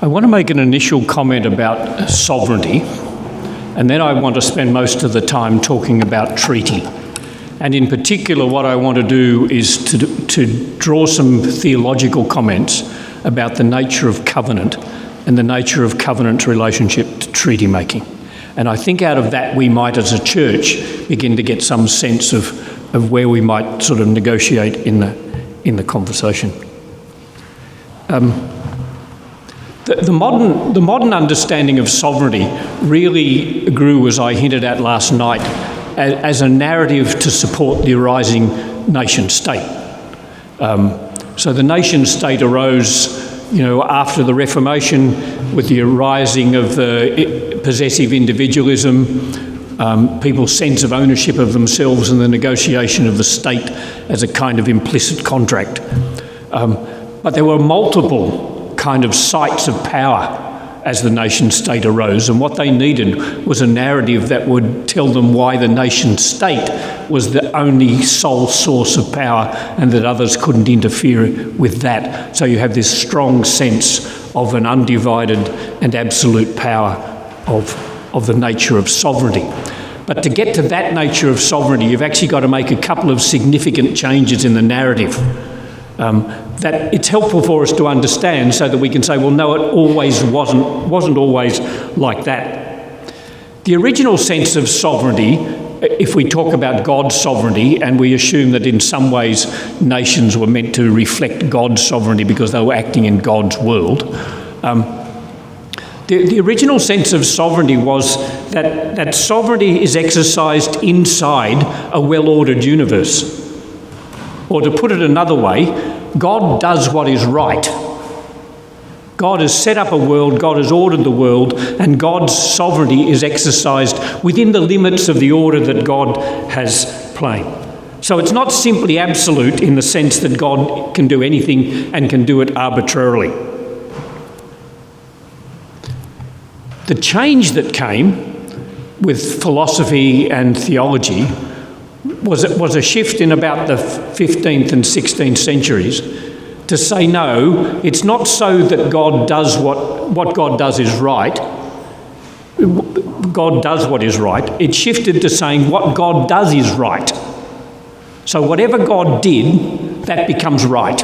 I want to make an initial comment about sovereignty, and then I want to spend most of the time talking about treaty. And in particular, what I want to do is to draw some theological comments about the nature of covenant and the nature of covenant's relationship to treaty making. And I think out of that we might, as a church, begin to get some sense of where we might sort of negotiate in the conversation. The modern understanding of sovereignty really grew, as I hinted at last night, as a narrative to support the arising nation-state. So the nation-state arose, after the Reformation, with the arising of possessive individualism, people's sense of ownership of themselves, and the negotiation of the state as a kind of implicit contract. But there were multiple kind of sites of power as the nation-state arose, and what they needed was a narrative that would tell them why the nation-state was the only sole source of power and that others couldn't interfere with that. So you have this strong sense of an undivided and absolute power of the nature of sovereignty. But to get to that nature of sovereignty, you've actually got to make a couple of significant changes in the narrative. That it's helpful for us to understand, so that we can say, well, no, it always wasn't always like that. The original sense of sovereignty, if we talk about God's sovereignty, and we assume that in some ways nations were meant to reflect God's sovereignty because they were acting in God's world, the original sense of sovereignty was that sovereignty is exercised inside a well-ordered universe. Or to put it another way, God does what is right. God has set up a world, God has ordered the world, and God's sovereignty is exercised within the limits of the order that God has planned. So it's not simply absolute in the sense that God can do anything and can do it arbitrarily. The change that came with philosophy and theology was a shift in about the 15th and 16th centuries to say, no, it's not so that God does what God does is right. God does what is right. It shifted to saying what God does is right. So whatever God did, that becomes right.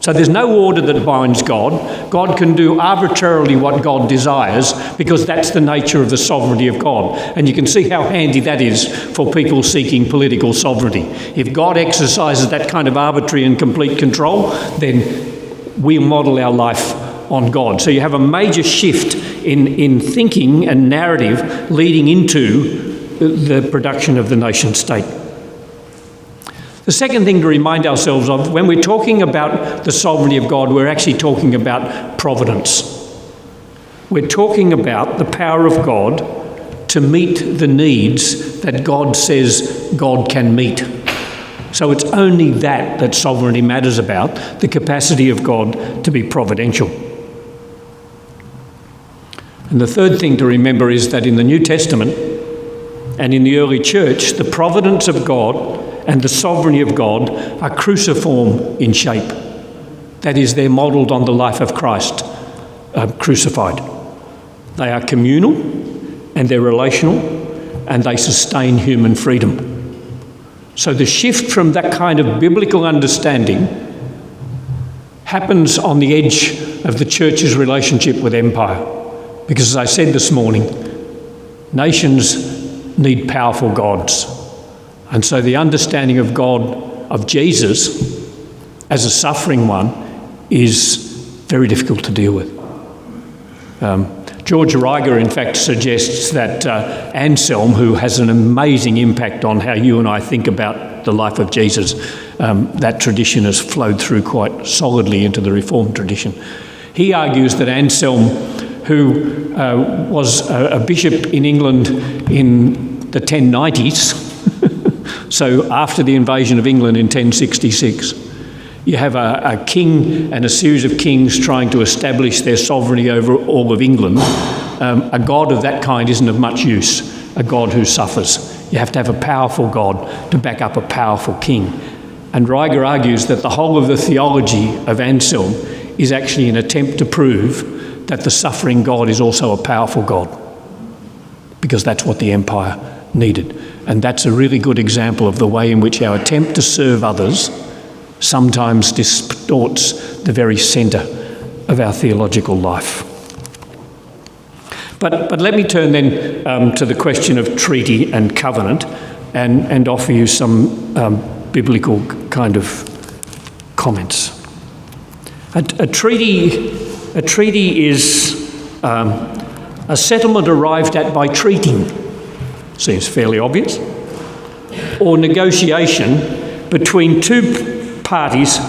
So there's no order that binds God. God can do arbitrarily what God desires because that's the nature of the sovereignty of God. And you can see how handy that is for people seeking political sovereignty. If God exercises that kind of arbitrary and complete control, then we model our life on God. So you have a major shift in thinking and narrative leading into the production of the nation-state. The second thing to remind ourselves of, when we're talking about the sovereignty of God, we're actually talking about providence. We're talking about the power of God to meet the needs that God says God can meet. So it's only that sovereignty matters about, the capacity of God to be providential. And the third thing to remember is that in the New Testament and in the early church, the providence of God and the sovereignty of God are cruciform in shape. That is, they're modelled on the life of Christ crucified. They are communal and they're relational and they sustain human freedom. So the shift from that kind of biblical understanding happens on the edge of the church's relationship with empire. Because as I said this morning, nations need powerful gods. And so the understanding of God, of Jesus, as a suffering one, is very difficult to deal with. George Reiger, in fact, suggests that Anselm, who has an amazing impact on how you and I think about the life of Jesus, that tradition has flowed through quite solidly into the Reformed tradition. He argues that Anselm, who was a bishop in England in the 1090s, so after the invasion of England in 1066, you have a king and a series of kings trying to establish their sovereignty over all of England. A god of that kind isn't of much use, a god who suffers. You have to have a powerful god to back up a powerful king. And Reiger argues that the whole of the theology of Anselm is actually an attempt to prove that the suffering God is also a powerful God, because that's what the empire needed. And that's a really good example of the way in which our attempt to serve others sometimes distorts the very centre of our theological life. But let me turn then to the question of treaty and covenant and offer you some biblical kind of comments. A treaty is a settlement arrived at by treating. Seems fairly obvious. Or negotiation between two parties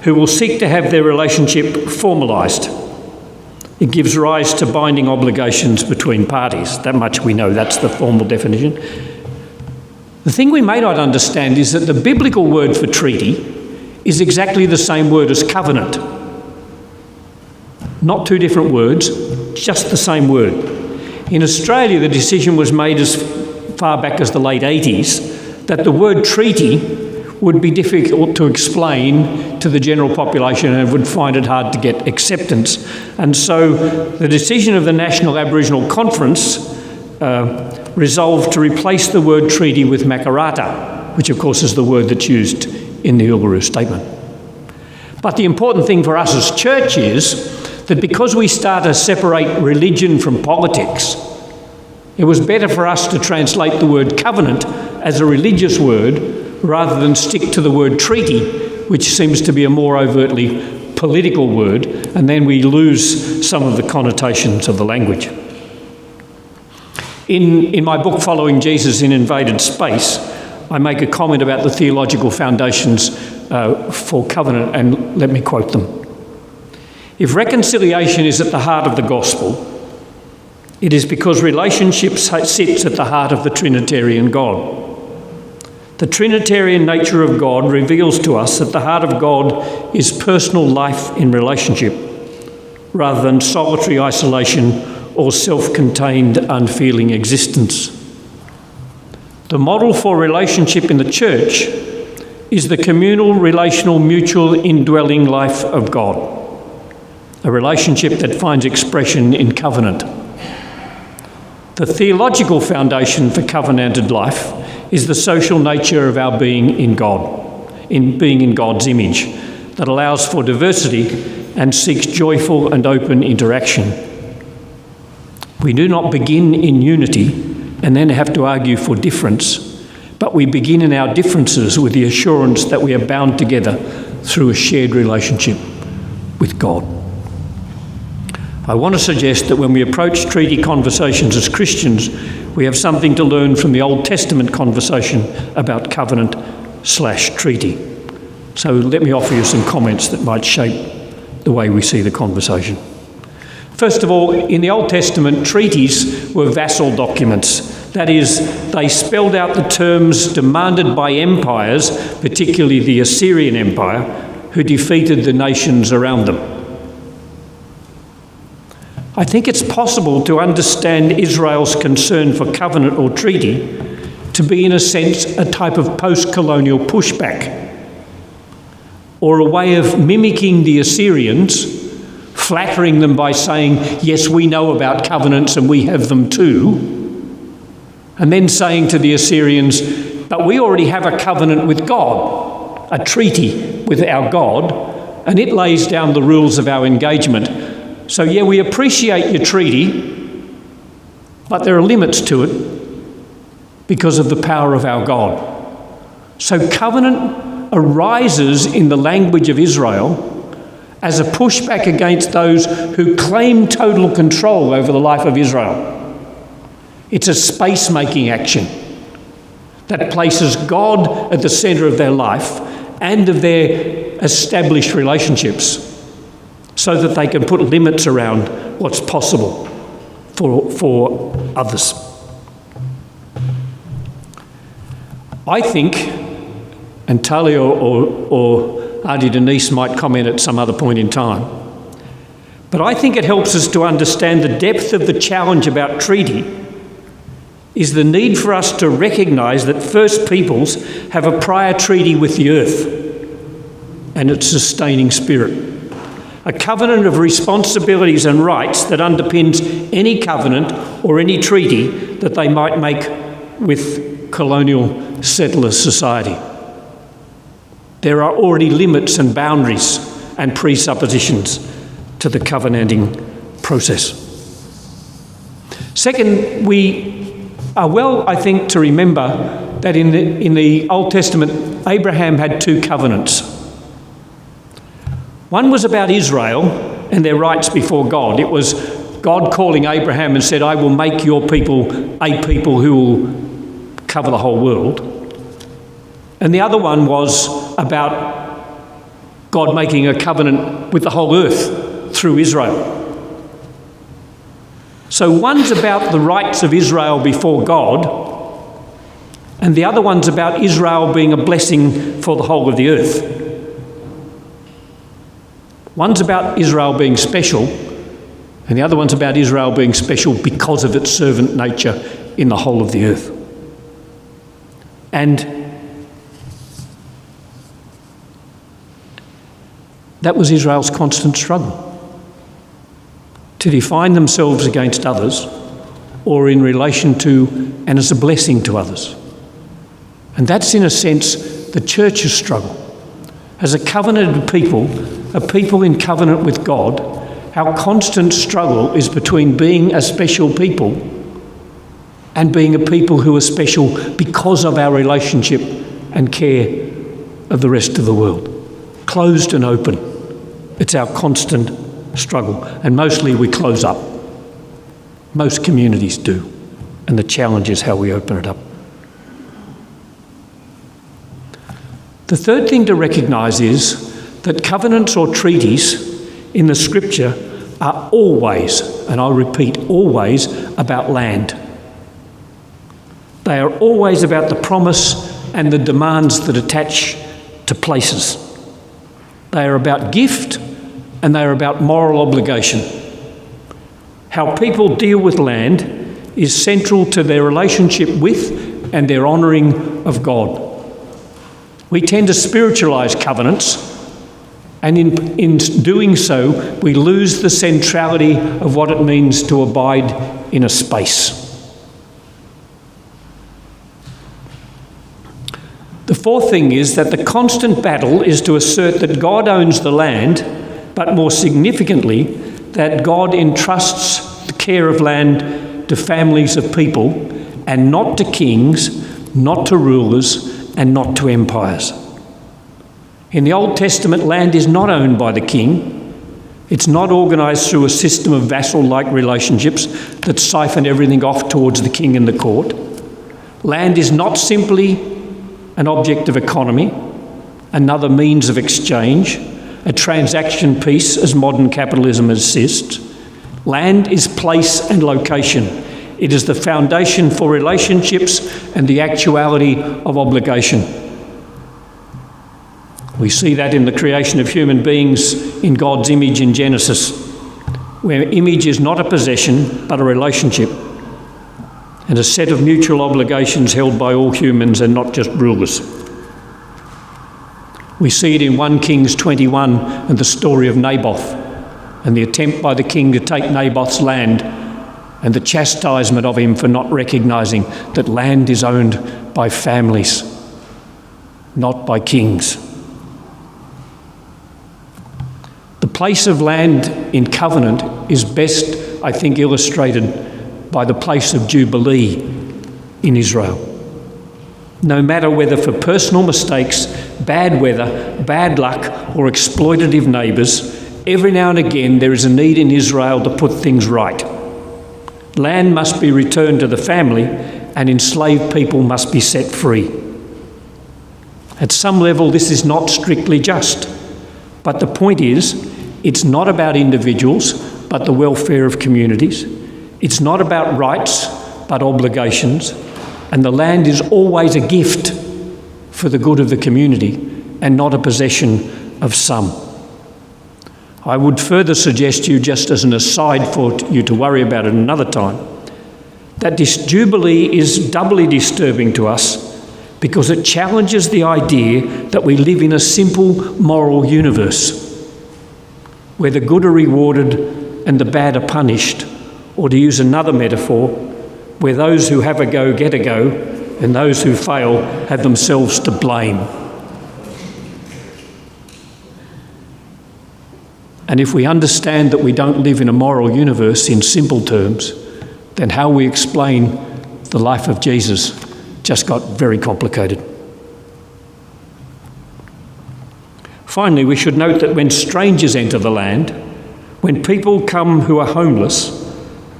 who will seek to have their relationship formalised. It gives rise to binding obligations between parties. That much we know, that's the formal definition. The thing we may not understand is that the biblical word for treaty is exactly the same word as covenant. Not two different words, just the same word. In Australia, the decision was made as far back as the late 80s that the word treaty would be difficult to explain to the general population and would find it hard to get acceptance. And so the decision of the National Aboriginal Conference resolved to replace the word treaty with makarata, which of course is the word that's used in the Uluru Statement. But the important thing for us as church is that because we start to separate religion from politics, it was better for us to translate the word covenant as a religious word rather than stick to the word treaty, which seems to be a more overtly political word, and then we lose some of the connotations of the language. In my book, Following Jesus in Invaded Space, I make a comment about the theological foundations for covenant, and let me quote them. If reconciliation is at the heart of the gospel, it is because relationship sits at the heart of the Trinitarian God. The Trinitarian nature of God reveals to us that the heart of God is personal life in relationship, rather than solitary isolation or self-contained, unfeeling existence. The model for relationship in the church is the communal, relational, mutual, indwelling life of God, a relationship that finds expression in covenant. The theological foundation for covenanted life is the social nature of our being in God, in being in God's image, that allows for diversity and seeks joyful and open interaction. We do not begin in unity and then have to argue for difference, but we begin in our differences with the assurance that we are bound together through a shared relationship with God. I want to suggest that when we approach treaty conversations as Christians, we have something to learn from the Old Testament conversation about covenant/treaty. So let me offer you some comments that might shape the way we see the conversation. First of all, in the Old Testament, treaties were vassal documents. That is, they spelled out the terms demanded by empires, particularly the Assyrian Empire, who defeated the nations around them. I think it's possible to understand Israel's concern for covenant or treaty to be, in a sense, a type of post-colonial pushback, or a way of mimicking the Assyrians, flattering them by saying, yes, we know about covenants and we have them too, and then saying to the Assyrians, but we already have a covenant with God, a treaty with our God, and it lays down the rules of our engagement. So yeah, we appreciate your treaty, but there are limits to it because of the power of our God. So covenant arises in the language of Israel as a pushback against those who claim total control over the life of Israel. It's a space-making action that places God at the centre of their life and of their established relationships, so that they can put limits around what's possible for others. I think, and Tarlee or Aunty Denise might comment at some other point in time, but I think it helps us to understand the depth of the challenge about treaty is the need for us to recognise that First Peoples have a prior treaty with the earth and its sustaining spirit. a covenant of responsibilities and rights that underpins any covenant or any treaty that they might make with colonial settler society. There are already limits and boundaries and presuppositions to the covenanting process. Second, we are well, I think, to remember that in the Old Testament, Abraham had two covenants. One was about Israel and their rights before God. It was God calling Abraham and said, I will make your people a people who will cover the whole world. And the other one was about God making a covenant with the whole earth through Israel. So one's about the rights of Israel before God, and the other one's about Israel being a blessing for the whole of the earth. One's about Israel being special, and the other one's about Israel being special because of its servant nature in the whole of the earth. And that was Israel's constant struggle, to define themselves against others or in relation to and as a blessing to others. And that's, in a sense, the church's struggle. As a covenanted people, a people in covenant with God, our constant struggle is between being a special people and being a people who are special because of our relationship and care of the rest of the world. Closed and open. It's our constant struggle. And mostly we close up. Most communities do. And the challenge is how we open it up. The third thing to recognise is that covenants or treaties in the Scripture are always, and I repeat, always about land. They are always about the promise and the demands that attach to places. They are about gift and they are about moral obligation. How people deal with land is central to their relationship with and their honouring of God. We tend to spiritualise covenants, and in doing so, we lose the centrality of what it means to abide in a space. The fourth thing is that the constant battle is to assert that God owns the land, but more significantly, that God entrusts the care of land to families of people and not to kings, not to rulers, and not to empires. In the Old Testament, land is not owned by the king. It's not organised through a system of vassal-like relationships that siphon everything off towards the king and the court. Land is not simply an object of economy, another means of exchange, a transaction piece as modern capitalism insists. Land is place and location. It is the foundation for relationships and the actuality of obligation. We see that in the creation of human beings in God's image in Genesis, where image is not a possession but a relationship and a set of mutual obligations held by all humans and not just rulers. We see it in 1 Kings 21 and the story of Naboth and the attempt by the king to take Naboth's land and the chastisement of him for not recognising that land is owned by families, not by kings. The place of land in covenant is best, I think, illustrated by the place of Jubilee in Israel. No matter whether for personal mistakes, bad weather, bad luck, or exploitative neighbours, every now and again there is a need in Israel to put things right. Land must be returned to the family and enslaved people must be set free. At some level, this is not strictly just, but the point is, it's not about individuals, but the welfare of communities. It's not about rights, but obligations. And the land is always a gift for the good of the community and not a possession of some. I would further suggest to you, just as an aside for you to worry about it another time, that this Jubilee is doubly disturbing to us because it challenges the idea that we live in a simple moral universe. where the good are rewarded and the bad are punished, or to use another metaphor, where those who have a go get a go and those who fail have themselves to blame. And if we understand that we don't live in a moral universe in simple terms, then how we explain the life of Jesus just got very complicated. Finally, we should note that when strangers enter the land, when people come who are homeless,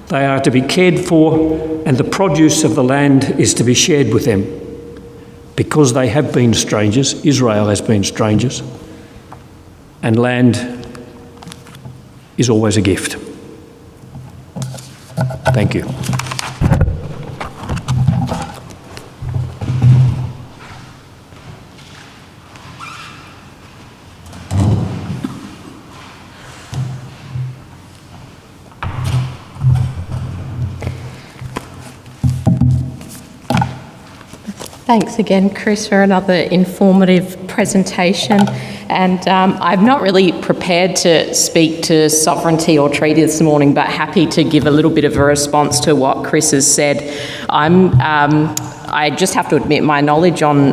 they are to be cared for, and the produce of the land is to be shared with them. Because they have been strangers, Israel has been strangers, and land is always a gift. Thank you. Thanks again, Chris, for another informative presentation. And I'm not really prepared to speak to sovereignty or treaty this morning, but happy to give a little bit of a response to what Chris has said. I just have to admit my knowledge on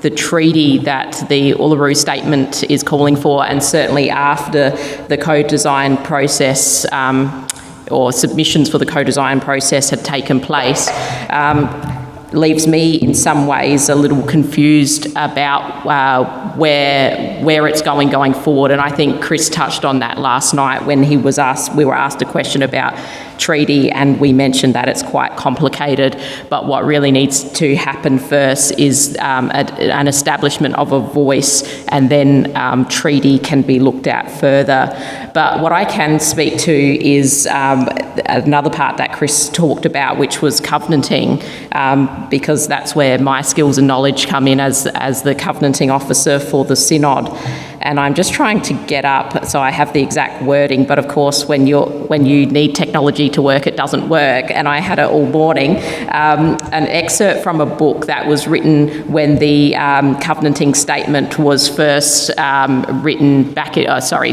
the treaty that the Uluru Statement is calling for, and certainly after the co-design process or submissions for the co-design process had taken place, leaves me in some ways a little confused about where it's going forward. And I think Chris touched on that last night when we were asked a question about treaty, and we mentioned that it's quite complicated, but what really needs to happen first is an establishment of a voice, and then treaty can be looked at further. But what I can speak to is another part that Chris talked about, which was covenanting, because that's where my skills and knowledge come in as the covenanting officer for the synod. And I'm just trying to get up so I have the exact wording, but of course when you need technology to work, it doesn't work, and I had it all morning. An excerpt from a book that was written when the covenanting statement was first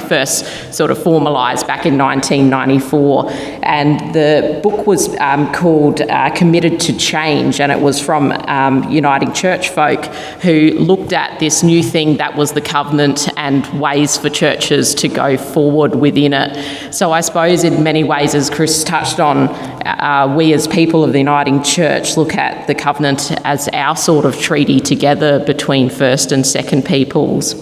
first sort of formalised back in 1994, and the book was called Committed to Change, and it was from Uniting Church folk who looked at this new thing that was the covenant and ways for churches to go forward within it. So I suppose in many ways, as Chris touched on, we as people of the Uniting Church look at the covenant as our sort of treaty together between First and Second Peoples.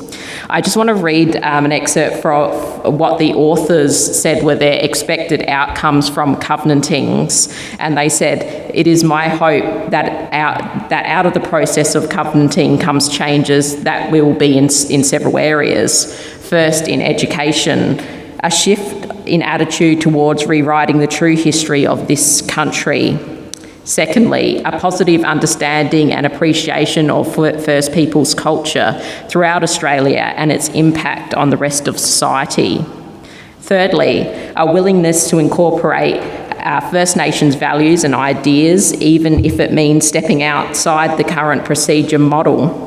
I just want to read an excerpt from what the authors said were their expected outcomes from covenantings, and they said, "It is my hope that out of the process of covenanting comes changes that will be in several areas. First, in education, a shift in attitude towards rewriting the true history of this country. Secondly, a positive understanding and appreciation of First Peoples culture throughout Australia and its impact on the rest of society. Thirdly, a willingness to incorporate First Nations values and ideas, even if it means stepping outside the current procedure model.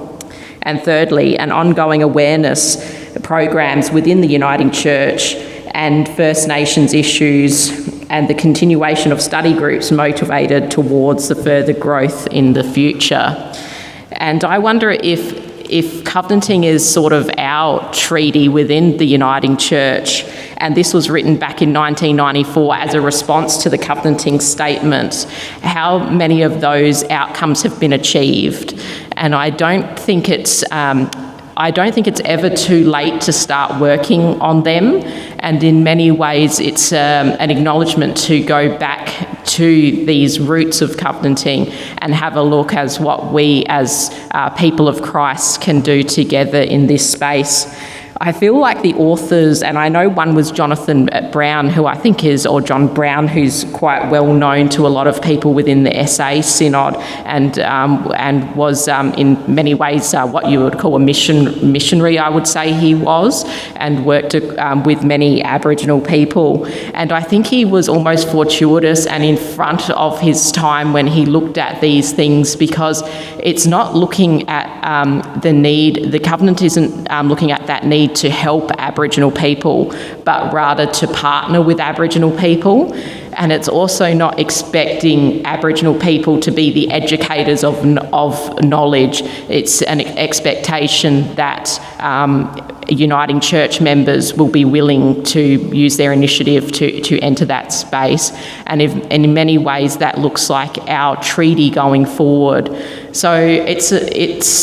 And thirdly, an ongoing awareness programs within the Uniting Church and First Nations issues, and the continuation of study groups motivated towards the further growth in the future." And I wonder if covenanting is sort of our treaty within the Uniting Church, and this was written back in 1994 as a response to the covenanting statement, how many of those outcomes have been achieved? And I don't think it's ever too late to start working on them, and in many ways it's an acknowledgement to go back to these roots of covenanting and have a look as what we as people of Christ can do together in this space. I feel like the authors, and I know one was Jonathan Brown, who I think is, or John Brown, who's quite well known to a lot of people within the SA Synod, and was in many ways what you would call a missionary, I would say he was, and worked with many Aboriginal people. And I think he was almost fortuitous and in front of his time when he looked at these things, because it's not looking at the need, the covenant isn't looking at that need made to help Aboriginal people, but rather to partner with Aboriginal people. And it's also not expecting Aboriginal people to be the educators of knowledge. It's an expectation that uniting church members will be willing to use their initiative to enter that space. And in many ways that looks like our treaty going forward. So it's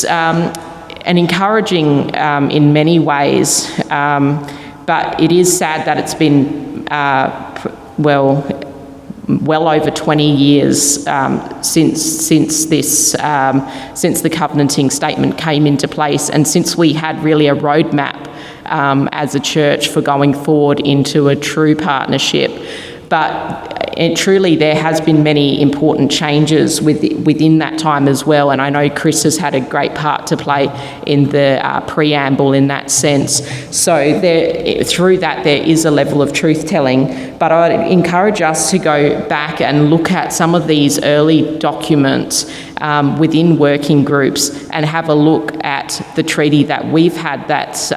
an encouraging in many ways, but it is sad that it's been well over 20 years since the covenanting statement came into place, and since we had really a roadmap as a church for going forward into a true partnership. But truly there has been many important changes within that time as well, and I know Chris has had a great part to play in the preamble in that sense. So through that there is a level of truth-telling, but I would encourage us to go back and look at some of these early documents within working groups and have a look at the treaty that we've had that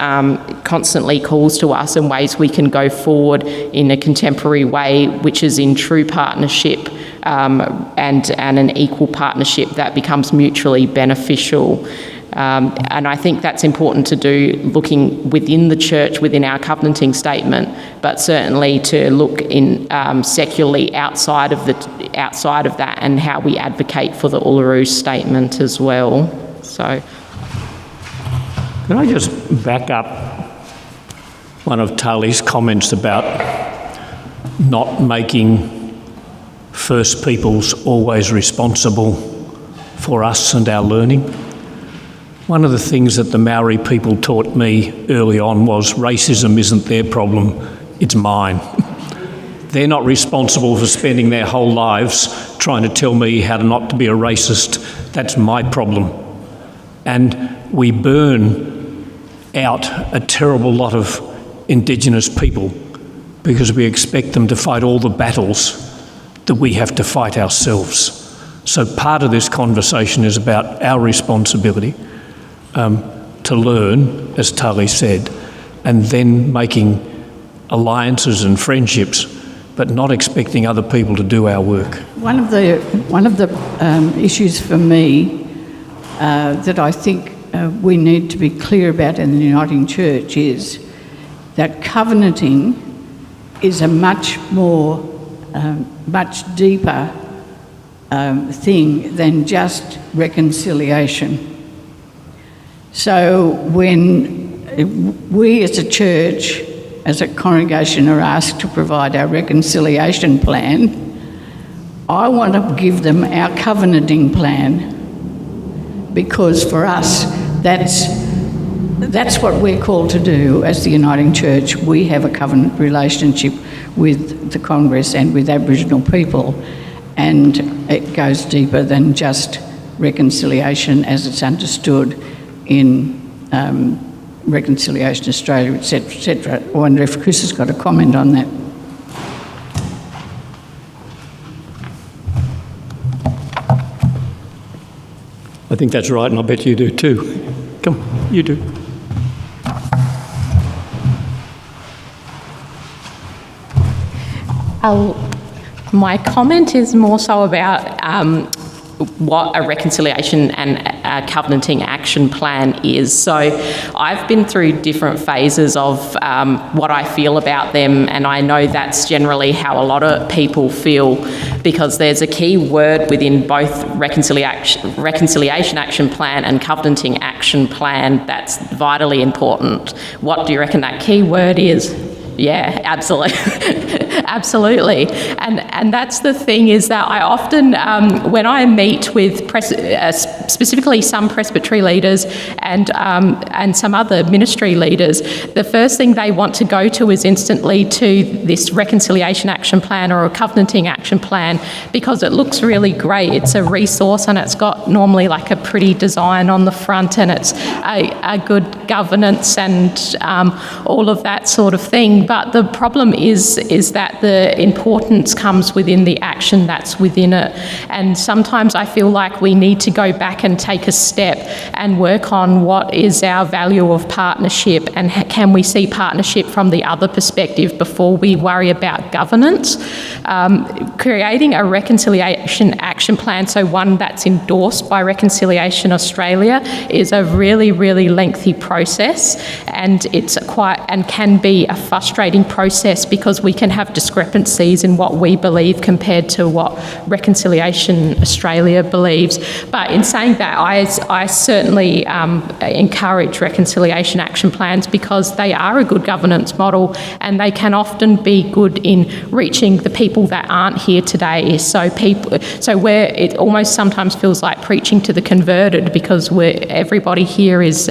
constantly calls to us and ways we can go forward in a contemporary way, which is in true partnership and an equal partnership that becomes mutually beneficial. And I think that's important to do, looking within the church, within our covenanting statement, but certainly to look in secularly outside of that, and how we advocate for the Uluru statement as well. So, can I just back up one of Tarlee's comments about not making First Peoples always responsible for us and our learning? One of the things that the Maori people taught me early on was racism isn't their problem, it's mine. They're not responsible for spending their whole lives trying to tell me how not to be a racist. That's my problem. And we burn out a terrible lot of Indigenous people because we expect them to fight all the battles that we have to fight ourselves. So part of this conversation is about our responsibility to learn, as Tarlee said, and then making alliances and friendships, but not expecting other people to do our work. One of the issues for me that I think we need to be clear about in the Uniting Church is that covenanting is a much deeper thing than just reconciliation. So when we as a church, as a congregation, are asked to provide our reconciliation plan, I want to give them our covenanting plan, because for us that's what we're called to do as the Uniting Church. We have a covenant relationship with the Congress and with Aboriginal people, and it goes deeper than just reconciliation as it's understood in Reconciliation Australia, etc., etc. I wonder if Chris has got a comment on that. I think that's right, and I bet you do too. Come, you do. My comment is more so about what a reconciliation and a covenanting action plan is. So I've been through different phases of what I feel about them, and I know that's generally how a lot of people feel, because there's a key word within both reconciliation action plan and covenanting action plan that's vitally important. What do you reckon that key word is? Yeah, absolutely. Absolutely. And that's the thing, is that I often, when I meet with specifically some presbytery leaders and some other ministry leaders, the first thing they want to go to is instantly to this reconciliation action plan or a covenanting action plan, because it looks really great. It's a resource, and it's got normally like a pretty design on the front, and it's a good governance and all of that sort of thing. But the problem is that the importance comes within the action that's within it. And sometimes I feel like we need to go back back and take a step and work on what is our value of partnership, and can we see partnership from the other perspective before we worry about governance. Creating a reconciliation action plan, so one that's endorsed by Reconciliation Australia, is a really, really lengthy process, and it's can be a frustrating process because we can have discrepancies in what we believe compared to what Reconciliation Australia believes. But in saying that, I certainly encourage reconciliation action plans because they are a good governance model, and they can often be good in reaching the people that aren't here today. So where it almost sometimes feels like preaching to the converted, because everybody here is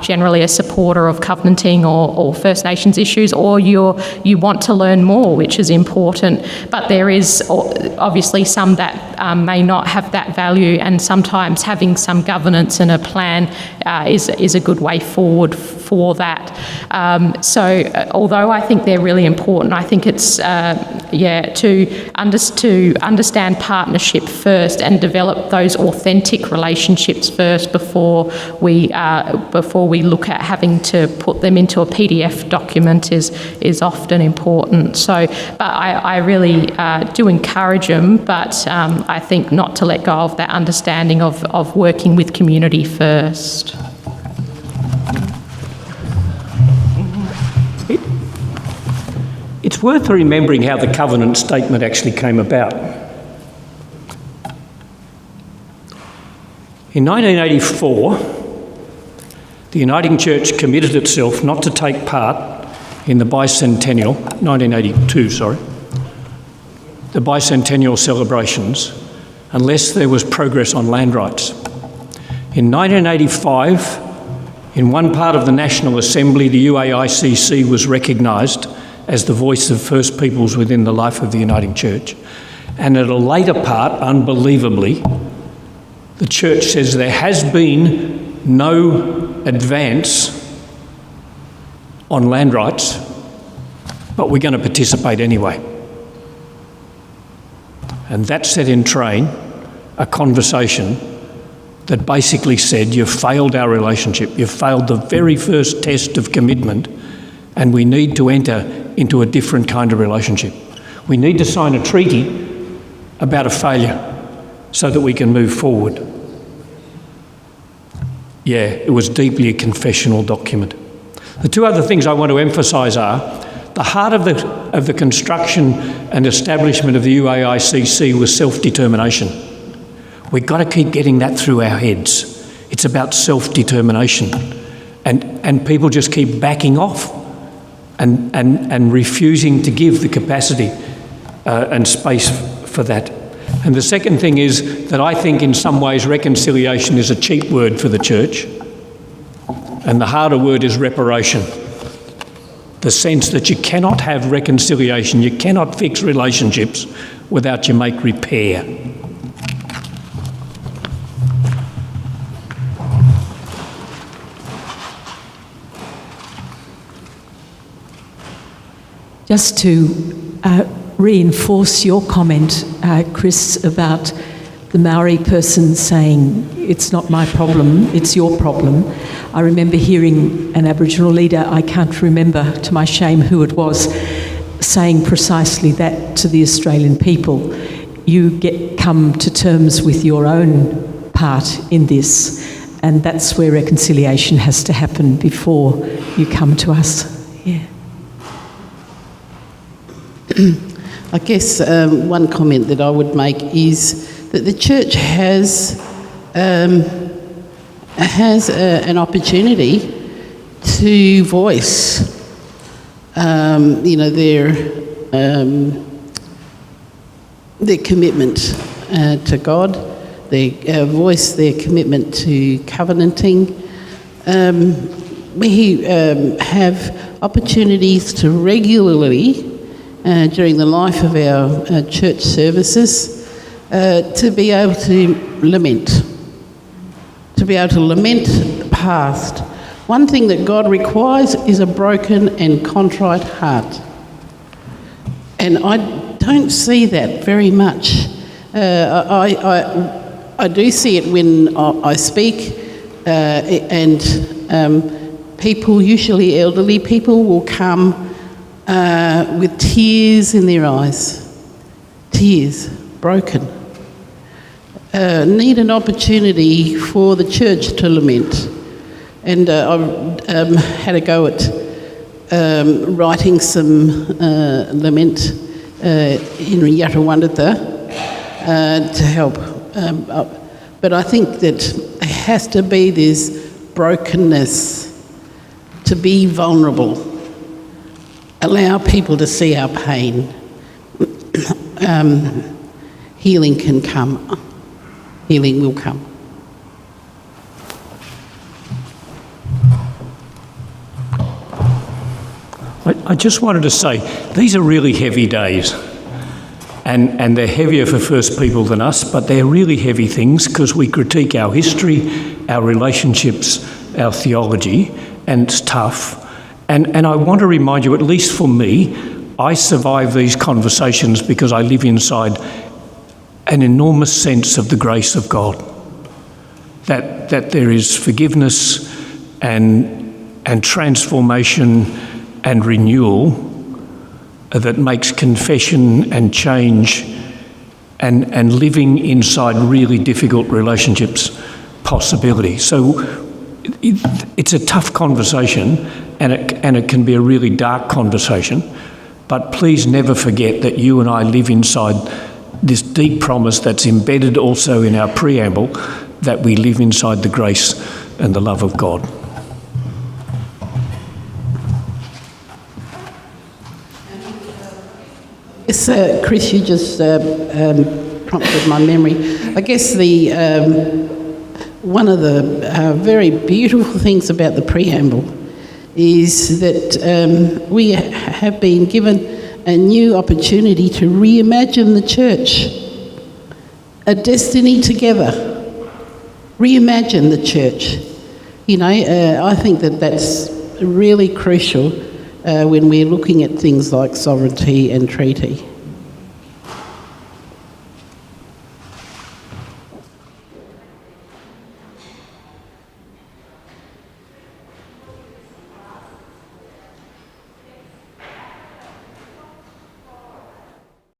generally a supporter of covenanting or First Nations issues, or you want to learn more, which is important. But there is obviously some that may not have that value, and sometimes having some governance and a plan is a good way forward for that. So although I think they're really important, I think it's to understand partnership first and develop those authentic relationships first before we look at having to put them into a PDF document is often important. So, but I really do encourage them, but I think not to let go of that understanding of working with community first. It's worth remembering how the covenant statement actually came about. In 1984, the Uniting Church committed itself not to take part in the bicentennial, 1982, sorry, the bicentennial celebrations unless there was progress on land rights. In 1985, in one part of the National Assembly, the UAICC was recognised as the voice of First Peoples within the life of the Uniting Church. And at a later part, unbelievably, the Church says there has been no advance on land rights, but we're going to participate anyway. And that set in train a conversation that basically said, you've failed our relationship, you've failed the very first test of commitment, and we need to enter into a different kind of relationship. We need to sign a treaty about a failure so that we can move forward. Yeah, it was deeply a confessional document. The two other things I want to emphasise are the heart of the construction and establishment of the UAICC was self-determination. We've got to keep getting that through our heads. It's about self-determination. And people just keep backing off and refusing to give the capacity and space for that. And the second thing is that I think in some ways reconciliation is a cheap word for the church, and the harder word is reparation. The sense that you cannot have reconciliation, you cannot fix relationships without you make repair. Just to reinforce your comment, Chris, about the Maori person saying, it's not my problem, it's your problem. I remember hearing an Aboriginal leader, I can't remember to my shame who it was, saying precisely that to the Australian people. You come to terms with your own part in this, and that's where reconciliation has to happen before you come to us. Yeah. I guess one comment that I would make is that the church has an opportunity to voice, their commitment to God, their voice their commitment to covenanting. We have opportunities to regularly, during the life of our church services, to be able to lament the past. One thing that God requires is a broken and contrite heart. And I don't see that very much. I do see it when I speak, and people, usually elderly people, will come with tears in their eyes, tears, broken. Need an opportunity for the church to lament. And I've had a go at writing some lament in Yatawandatha to help. But I think that there has to be this brokenness, to be vulnerable, allow people to see our pain. Healing can come. Healing will come. I just wanted to say, these are really heavy days. And they're heavier for First People than us, but they're really heavy things because we critique our history, our relationships, our theology, and it's tough. And I want to remind you, at least for me, I survive these conversations because I live inside an enormous sense of the grace of God. That there is forgiveness and transformation and renewal that makes confession and change and living inside really difficult relationships possibility. So it's a tough conversation and it can be a really dark conversation, but please never forget that you and I live inside this deep promise that's embedded also in our preamble, that we live inside the grace and the love of God. Yes, Chris, you just prompted my memory. I guess one of the very beautiful things about the preamble is that we have been given a new opportunity to reimagine the church, a destiny together. Reimagine the church. You know, I think that that's really crucial when we're looking at things like sovereignty and treaty.